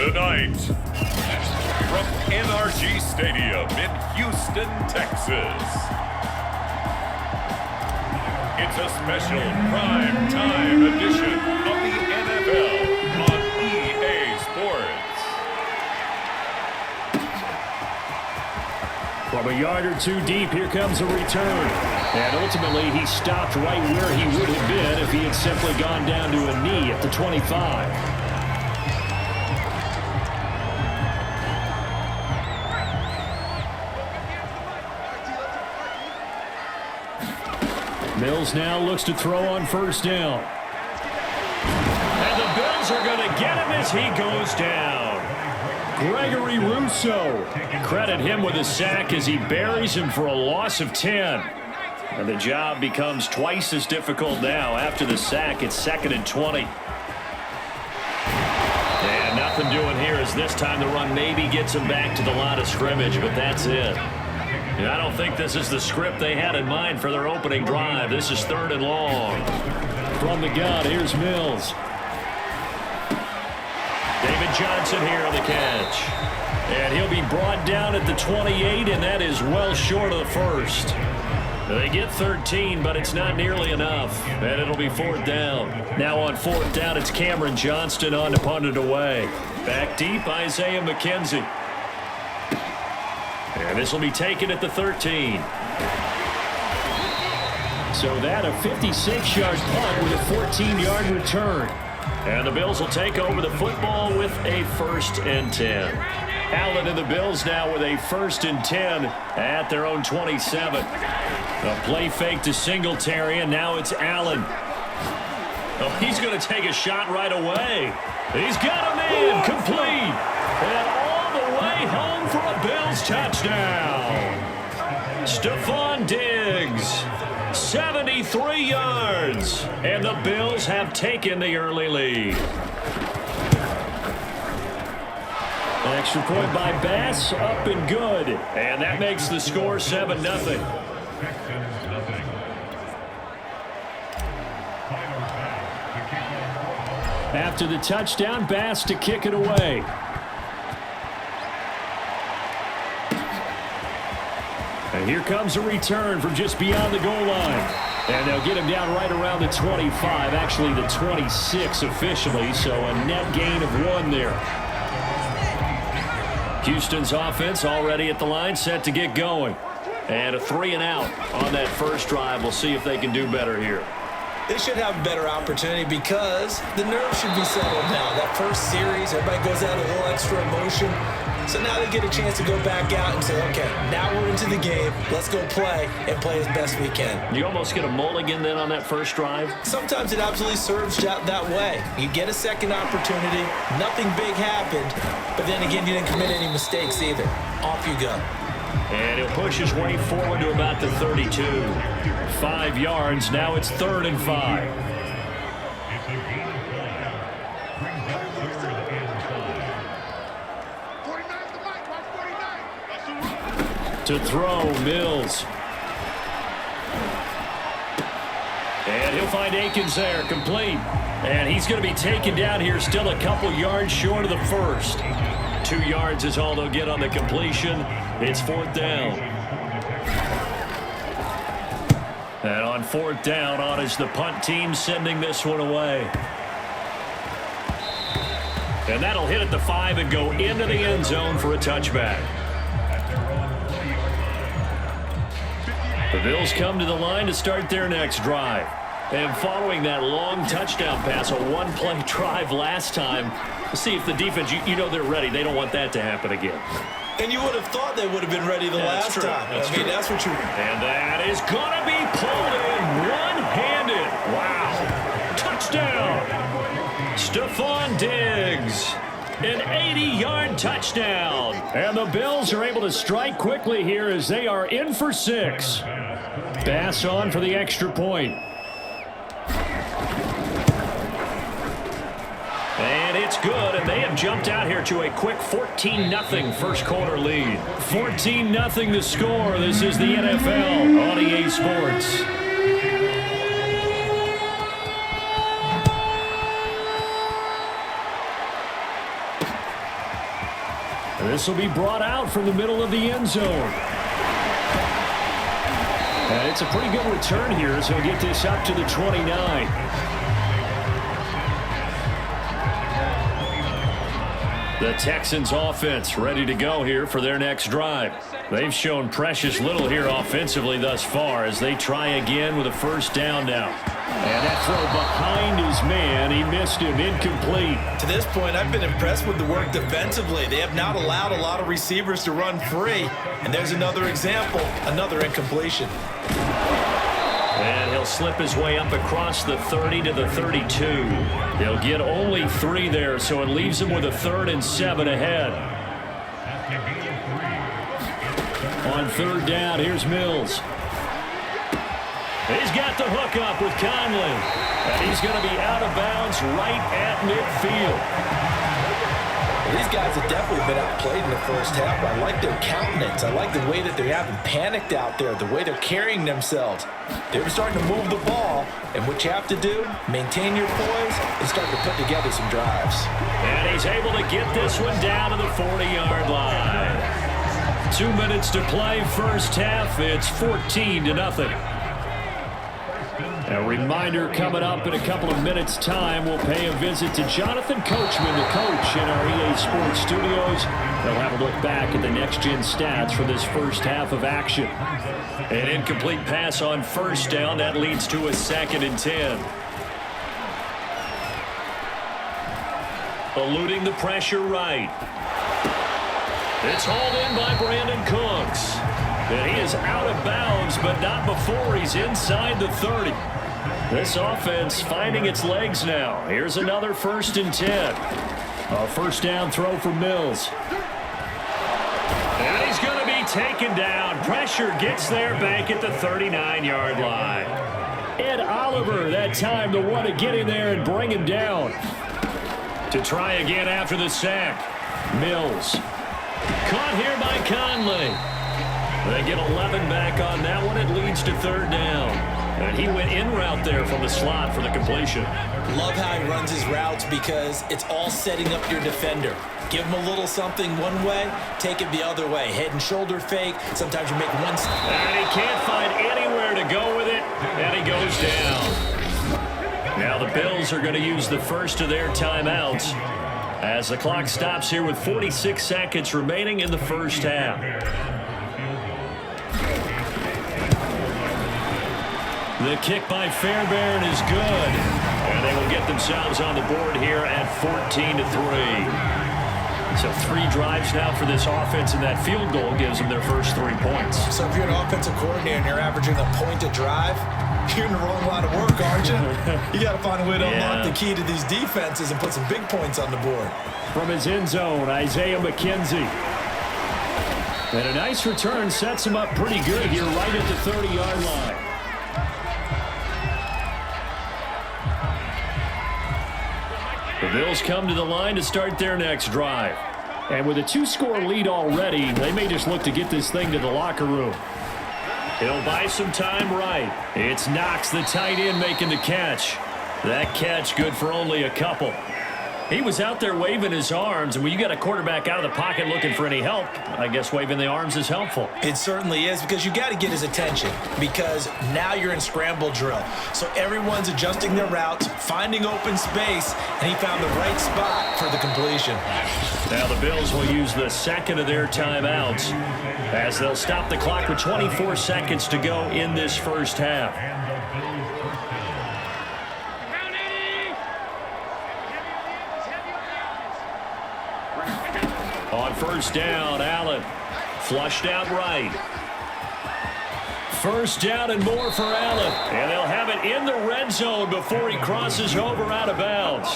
Tonight, from NRG Stadium in Houston, Texas, it's a special prime time edition of the NFL on EA Sports. From a yard or two deep, here comes a return. And ultimately, he stopped right where he would have been if he had simply gone down to a knee at the 25. Mills now looks to throw on first down. And the Bills are going to get him as he goes down. Gregory Rousseau. Credit him with a sack as he buries him for a loss of 10. And the job becomes twice as difficult now. After the sack, it's 2nd and 20. And nothing doing here as this time the run maybe gets him back to the line of scrimmage, but that's it. And I don't think this is the script they had in mind for their opening drive. This is 3rd and long. From the gun, here's Mills. David Johnson here on the catch. And he'll be brought down at the 28, and that is well short of the first. They get 13, but it's not nearly enough. And it'll be 4th down. Now on 4th down, it's Cameron Johnston on to punt it away. Back deep, Isaiah McKenzie. And this will be taken at the 13. So that a 56-yard punt with a 14-yard return. And the Bills will take over the football with a 1st and 10. Allen and the Bills now with a 1st and 10 at their own 27. A play fake to Singletary, and now it's Allen. Oh, he's going to take a shot right away. He's got him in, complete. And all the way home for a Bills touchdown. Stephon Diggs, 73 yards. And the Bills have taken the early lead. An extra point by Bass, up and good. And that makes the score 7-0. After the touchdown, Bass to kick it away. And here comes a return from just beyond the goal line. And they'll get him down right around the 25, actually the 26 officially, so a net gain of 1 there. Houston's offense already at the line, set to get going. And a 3 and out on that first drive. We'll see if they can do better here. They should have a better opportunity because the nerves should be settled now. That first series, everybody goes out a little extra emotion. So now they get a chance to go back out and say, okay, now we're into the game. Let's go play and play as best we can. You almost get a mulligan then on that first drive? Sometimes it absolutely serves that way. You get a second opportunity. Nothing big happened. But then again, you didn't commit any mistakes either. Off you go. And he'll push his way forward to about the 32. 5 yards. Now it's 3rd and 5. To throw, Mills. And he'll find Akins there, complete. And he's going to be taken down here, still a couple yards short of the first. 2 yards is all they'll get on the completion. It's 4th down. And on 4th down, on is the punt team sending this one away. And that'll hit at the 5 and go into the end zone for a touchback. The Bills come to the line to start their next drive. And following that long touchdown pass, a one-play drive last time, see if the defense, you know they're ready. They don't want that to happen again. And you would have thought they would have been ready the last time. That's what you... And that is going to be pulled in one-handed. Wow. Touchdown. Stephon Diggs. An 80-yard touchdown. And the Bills are able to strike quickly here as they are in for 6. Bass on for the extra point. And it's good, and they have jumped out here to a quick 14-0 first quarter lead. 14-0 the score. This is the NFL on EA Sports. This will be brought out from the middle of the end zone. And it's a pretty good return here as he'll get this up to the 29. The Texans offense ready to go here for their next drive. They've shown precious little here offensively thus far as they try again with a first down now. And that throw behind his man, he missed him, incomplete. To this point, I've been impressed with the work defensively. They have not allowed a lot of receivers to run free. And there's another example, another incompletion. And he'll slip his way up across the 30 to the 32. He'll get only 3 there, so it leaves him with a 3rd and 7 ahead. On 3rd down, here's Mills. He's got the hook up with Conley. And he's going to be out of bounds right at midfield. These guys have definitely been outplayed in the first half. I like their countenance. I like the way that they haven't panicked out there, the way they're carrying themselves. They're starting to move the ball, and what you have to do, maintain your poise and start to put together some drives. And he's able to get this one down to the 40-yard line. 2 minutes to play first half. It's 14-0. A reminder coming up in a couple of minutes' time, we'll pay a visit to Jonathan Coachman, the coach in our EA Sports studios. They'll have a look back at the next-gen stats for this first half of action. An incomplete pass on first down. That leads to a 2nd and 10. Eluding the pressure right. It's hauled in by Brandon Cooks. And he is out of bounds, but not before he's inside the 30. This offense finding its legs now. Here's another 1st and 10. A first down throw for Mills. And he's going to be taken down. Pressure gets there back at the 39-yard line. Ed Oliver that time the one to get in there and bring him down. To try again after the sack. Mills. Caught here by Conley. They get 11 back on that one. It leads to 3rd down. And he went in route there from the slot for the completion. Love how he runs his routes because it's all setting up your defender. Give him a little something one way, take it the other way. Head and shoulder fake. Sometimes you make one. And he can't find anywhere to go with it. And he goes down. Now the Bills are going to use the first of their timeouts as the clock stops here with 46 seconds remaining in the first half. The kick by Fairbairn is good. And they will get themselves on the board here at 14-3. So 3 drives now for this offense, and that field goal gives them their first 3 points. So if you're an offensive coordinator and you're averaging a point a drive, you're in the wrong line of work, aren't you? You got to find a way to unlock the key to these defenses and put some big points on the board. From his end zone, Isaiah McKenzie. And a nice return sets him up pretty good here right at the 30-yard line. The Bills come to the line to start their next drive. And with a 2-score lead already, they may just look to get this thing to the locker room. He'll buy some time right. It's Knox, the tight end, making the catch. That catch good for only a couple. He was out there waving his arms, and when you got a quarterback out of the pocket looking for any help, I guess waving the arms is helpful. It certainly is, because you got to get his attention, because now you're in scramble drill. So everyone's adjusting their routes, finding open space, and he found the right spot for the completion. Now the Bills will use the second of their timeouts as they'll stop the clock with 24 seconds to go in this first half. On first down, Allen flushed out right. First down and more for Allen. And they'll have it in the red zone before he crosses over out of bounds.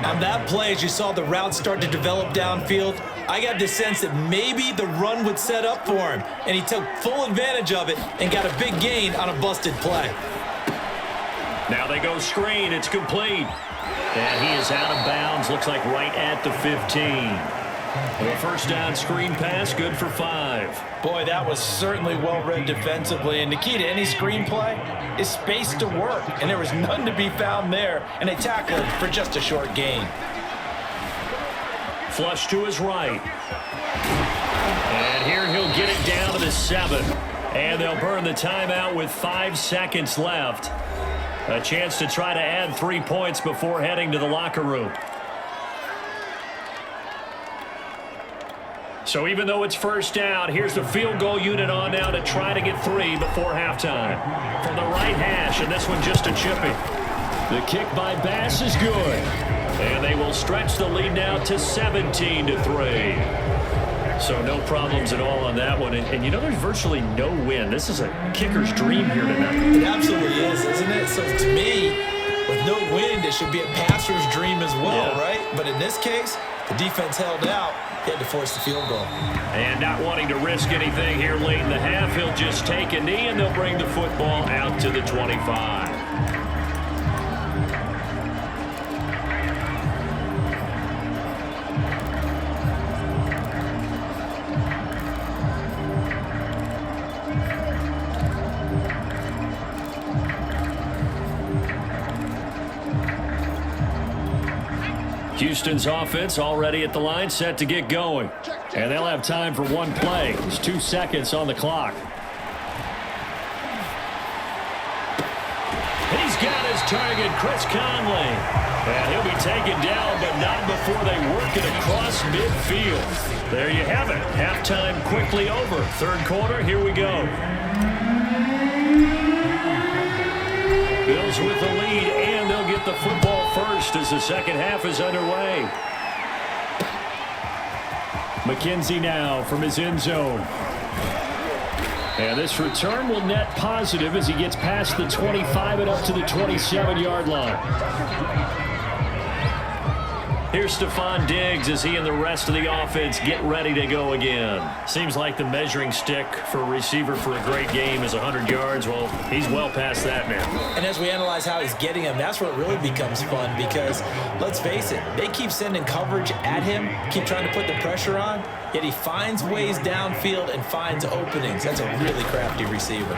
On that play, as you saw the route start to develop downfield, I got the sense that maybe the run would set up for him. And he took full advantage of it and got a big gain on a busted play. Now they go screen. It's complete. And he is out of bounds. Looks like right at the 15. The first down screen pass, good for 5. Boy, that was certainly well-read defensively. And the key to any screen play is space to work. And there was none to be found there. And they tackled for just a short gain. Flush to his right. And here he'll get it down to the 7. And they'll burn the timeout with 5 seconds left. A chance to try to add 3 points before heading to the locker room. So even though it's first down, here's the field goal unit on now to try to get 3 before halftime. From the right hash, and this one just a chipping. The kick by Bass is good. And they will stretch the lead now to 17-3. So no problems at all on that one. And you know, there's virtually no wind. This is a kicker's dream here tonight. It absolutely is, isn't it? So to me, with no wind, it should be a passer's dream as well, right? But in this case, the defense held out. He had to force the field goal. And not wanting to risk anything here late in the half, he'll just take a knee, and they'll bring the football out to the 25. Houston's offense already at the line, set to get going. And they'll have time for one play. There's 2 seconds on the clock. He's got his target, Chris Conley. And he'll be taken down, but not before they work it across midfield. There you have it. Halftime quickly over. Third quarter, here we go. Bills with the lead, and they'll get the football first as the second half is underway. McKenzie now from his end zone. And this return will net positive as he gets past the 25 and up to the 27-yard line. Here's Stephon Diggs as he and the rest of the offense get ready to go again. Seems like the measuring stick for a receiver for a great game is 100 yards. Well, he's well past that now. And as we analyze how he's getting him, that's where it really becomes fun because, let's face it, they keep sending coverage at him, keep trying to put the pressure on, yet he finds ways downfield and finds openings. That's a really crafty receiver.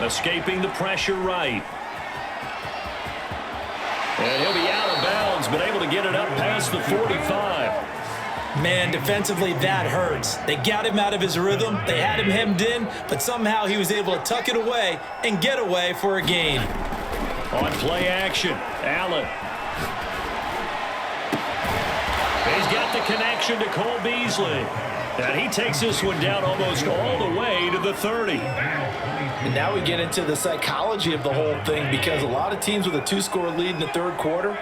Escaping the pressure right. And he'll be out of bounds, but able to get it up past the 45. Man, defensively, that hurts. They got him out of his rhythm. They had him hemmed in, but somehow he was able to tuck it away and get away for a gain. On play action, Allen. He's got the connection to Cole Beasley. And he takes this one down almost all the way to the 30. And now we get into the psychology of the whole thing because a lot of teams with a 2-score lead in the third quarter,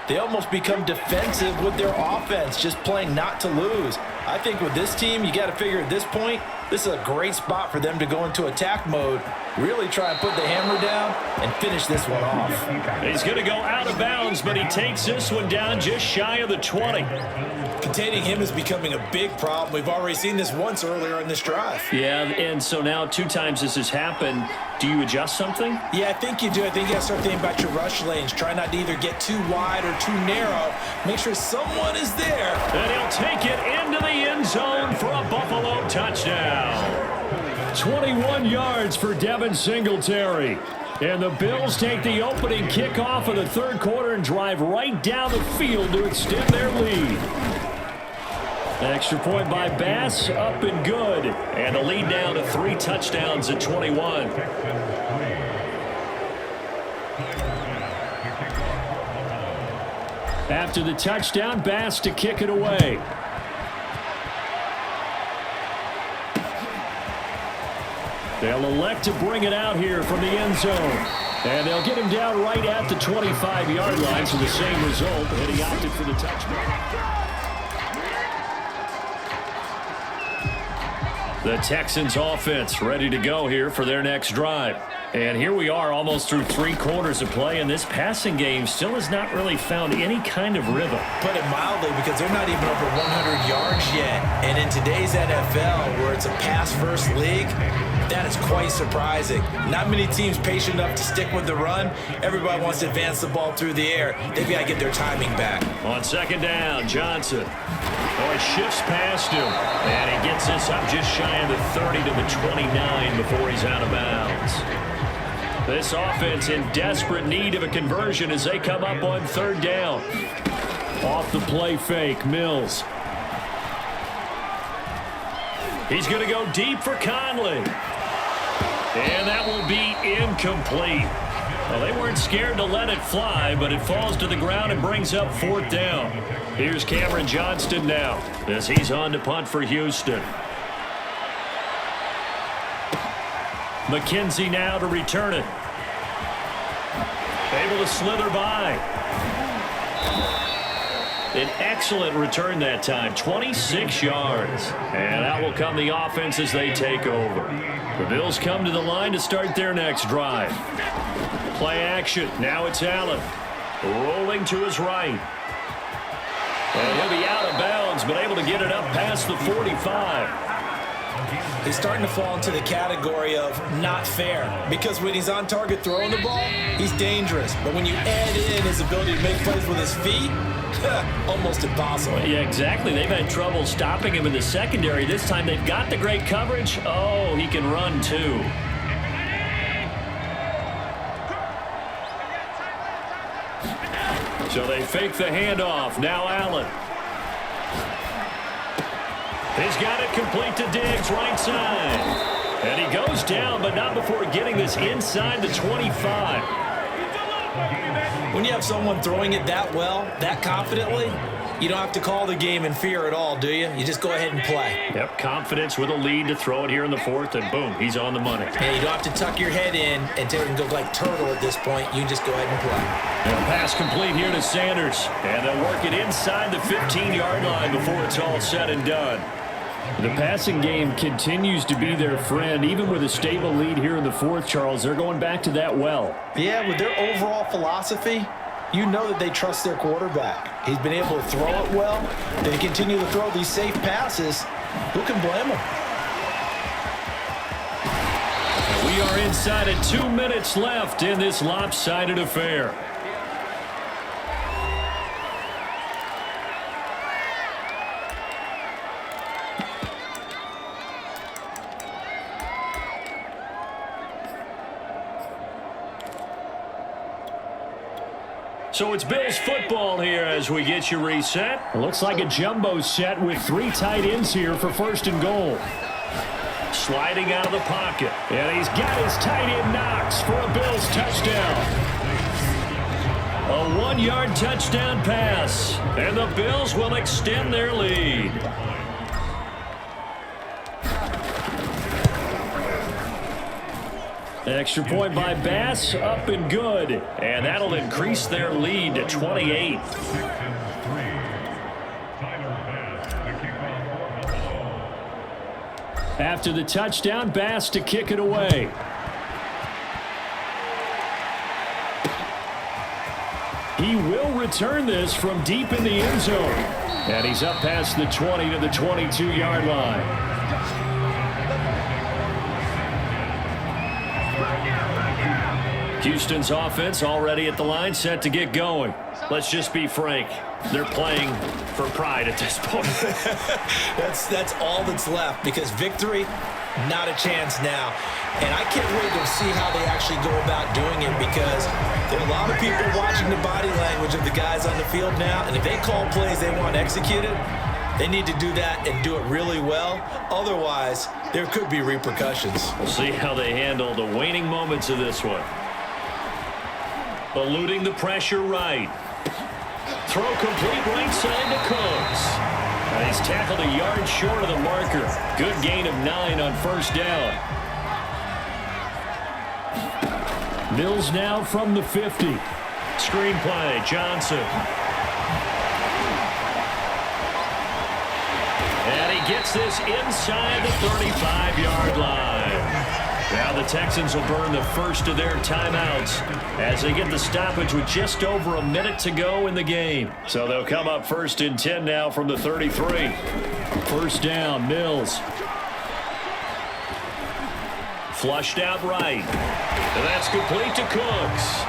they almost become defensive with their offense, just playing not to lose. I think with this team, you got to figure at this point, this is a great spot for them to go into attack mode, really try and put the hammer down and finish this one off. He's going to go out of bounds, but he takes this one down just shy of the 20. Containing him is becoming a big problem. We've already seen this once earlier in this drive. Yeah, and so now 2 times this has happened. Do you adjust something? Yeah, I think you do. I think you got to start thinking about your rush lanes. Try not to either get too wide or too narrow. Make sure someone is there. And he'll take it into the end zone for a Buffalo touchdown. 21 yards for Devin Singletary. And the Bills take the opening kickoff of the third quarter and drive right down the field to extend their lead. Extra point by Bass, up and good. And the lead down to 3 touchdowns at 21. After the touchdown, Bass to kick it away. They'll elect to bring it out here from the end zone. And they'll get him down right at the 25-yard line, so the same result, and he opted for the touchdown. The Texans offense ready to go here for their next drive. And here we are almost through 3 quarters of play, and this passing game still has not really found any kind of rhythm. Put it mildly, because they're not even over 100 yards yet. And in today's NFL, where it's a pass-first league, that is quite surprising. Not many teams patient enough to stick with the run. Everybody wants to advance the ball through the air. They've got to get their timing back. On second down, Johnson. Oh, he shifts past him. And he gets this up just shy of the 30 to the 29 before he's out of bounds. This offense in desperate need of a conversion as they come up on third down. Off the play fake, Mills. He's going to go deep for Conley. And that will be incomplete. Well, they weren't scared to let it fly, but it falls to the ground and brings up 4th down. Here's Cameron Johnston now as he's on to punt for Houston. McKenzie now to return it. Able to slither by. An excellent return that time, 26 yards. And out will come the offense as they take over. The Bills come to the line to start their next drive. Play action. Now it's Allen. Rolling to his right. And he'll be out of bounds, but able to get it up past the 45. He's starting to fall into the category of not fair, because when he's on target throwing the ball, he's dangerous. But when you add in his ability to make plays with his feet, almost impossible. Yeah, exactly. They've had trouble stopping him in the secondary. This time they've got the great coverage. Oh, he can run too. So they fake the handoff. Now Allen. He's got it complete to Diggs, right side. And he goes down, but not before getting this inside the 25. When you have someone throwing it that well, that confidently, you don't have to call the game in fear at all, do you? You just go ahead and play. Yep, confidence with a lead to throw it here in the 4th, and boom, he's on the money. And you don't have to tuck your head in and go like turtle at this point. You just go ahead and play. And a pass complete here to Sanders. And they'll work it inside the 15-yard line before it's all said and done. The passing game continues to be their friend. Even with a stable lead here in the 4th, Charles, they're going back to that well. Yeah, with their overall philosophy, you know that they trust their quarterback. He's been able to throw it well. They continue to throw these safe passes. Who can blame them? We are inside of 2 minutes left in this lopsided affair. So it's Bills football here as we get you reset. It looks like a jumbo set with 3 tight ends here for 1st and goal. Sliding out of the pocket. And he's got his tight end Knox for a Bills touchdown. A 1-yard touchdown pass. And the Bills will extend their lead. Extra point by Bass, up and good. And that'll increase their lead to 28. After the touchdown, Bass to kick it away. He will return this from deep in the end zone. And he's up past the 20 to the 22-yard line. Houston's offense already at the line, set to get going. Let's just be frank. They're playing for pride at this point. That's all that's left, because victory, not a chance now. And I can't wait to see how they actually go about doing it, because there are a lot of people watching the body language of the guys on the field now, and if they call plays they want executed, they need to do that and do it really well. Otherwise, there could be repercussions. We'll see how they handle the waning moments of this one. Eluding the pressure right. Throw complete right side to Cooks. And he's tackled a yard short of the marker. Good gain of 9 on 1st down. Mills now from the 50. Screenplay, Johnson. And he gets this inside the 35-yard line. Now the Texans will burn the first of their timeouts as they get the stoppage with just over a minute to go in the game. So they'll come up 1st and 10 now from the 33. 1st down, Mills. Flushed out right. And that's complete to Cooks.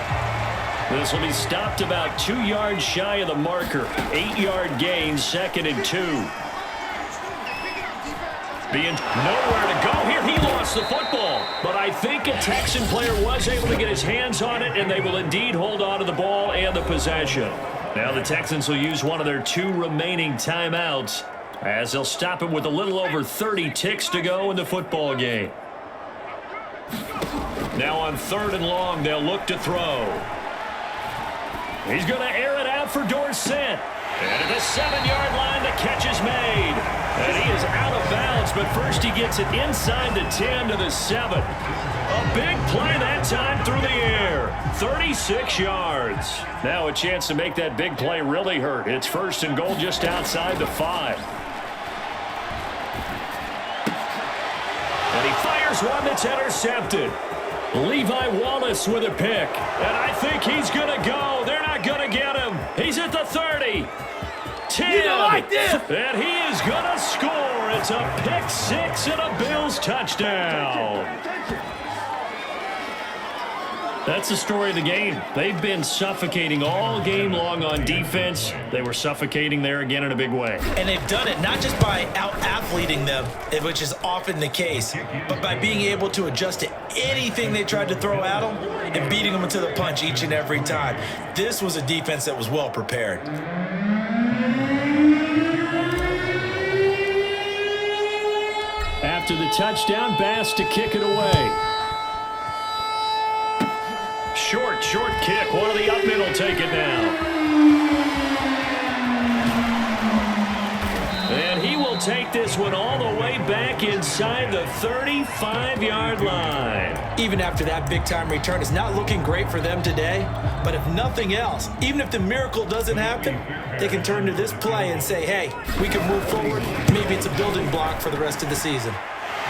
This will be stopped about 2 yards shy of the marker. 8-yard gain, 2nd and 2. Being nowhere to go here. He lost the football. But I think a Texan player was able to get his hands on it, and they will indeed hold on to the ball and the possession. Now the Texans will use one of their 2 remaining timeouts as they'll stop him with a little over 30 ticks to go in the football game. Now on 3rd and long, they'll look to throw. He's going to air it out for Dorsett. And at the 7-yard line, the catch is made. And he is out of bounds, but first he gets it inside the 10 to the 7. A big play that time through the air. 36 yards. Now a chance to make that big play really hurt. It's 1st and goal just outside the 5. And he fires one that's intercepted. Levi Wallace with a pick. And I think he's going to go. They're not going to get him. He's at the 30. 10. And he is going to score. It's a pick 6 and a Bills touchdown. That's the story of the game. They've been suffocating all game long on defense. They were suffocating there again in a big way. And they've done it not just by out-athleting them, which is often the case, but by being able to adjust to anything they tried to throw at them and beating them to the punch each and every time. This was a defense that was well prepared. After the touchdown, Bass to kick it away. Short kick. One of the up middle take it down. And he will take this one all the way back inside the 35-yard line. Even after that big-time return, it's not looking great for them today. But if nothing else, even if the miracle doesn't happen, they can turn to this play and say, hey, we can move forward. Maybe it's a building block for the rest of the season.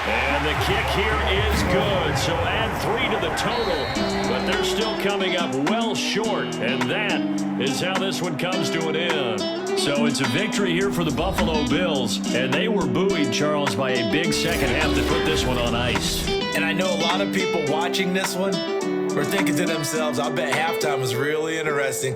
And the kick here is good, so add 3 to the total, but they're still coming up well short, and that is how this one comes to an end. So it's a victory here for the Buffalo Bills, and they were buoyed, Charles, by a big second half to put this one on ice. And I know a lot of people watching this one were thinking to themselves, I bet halftime was really interesting.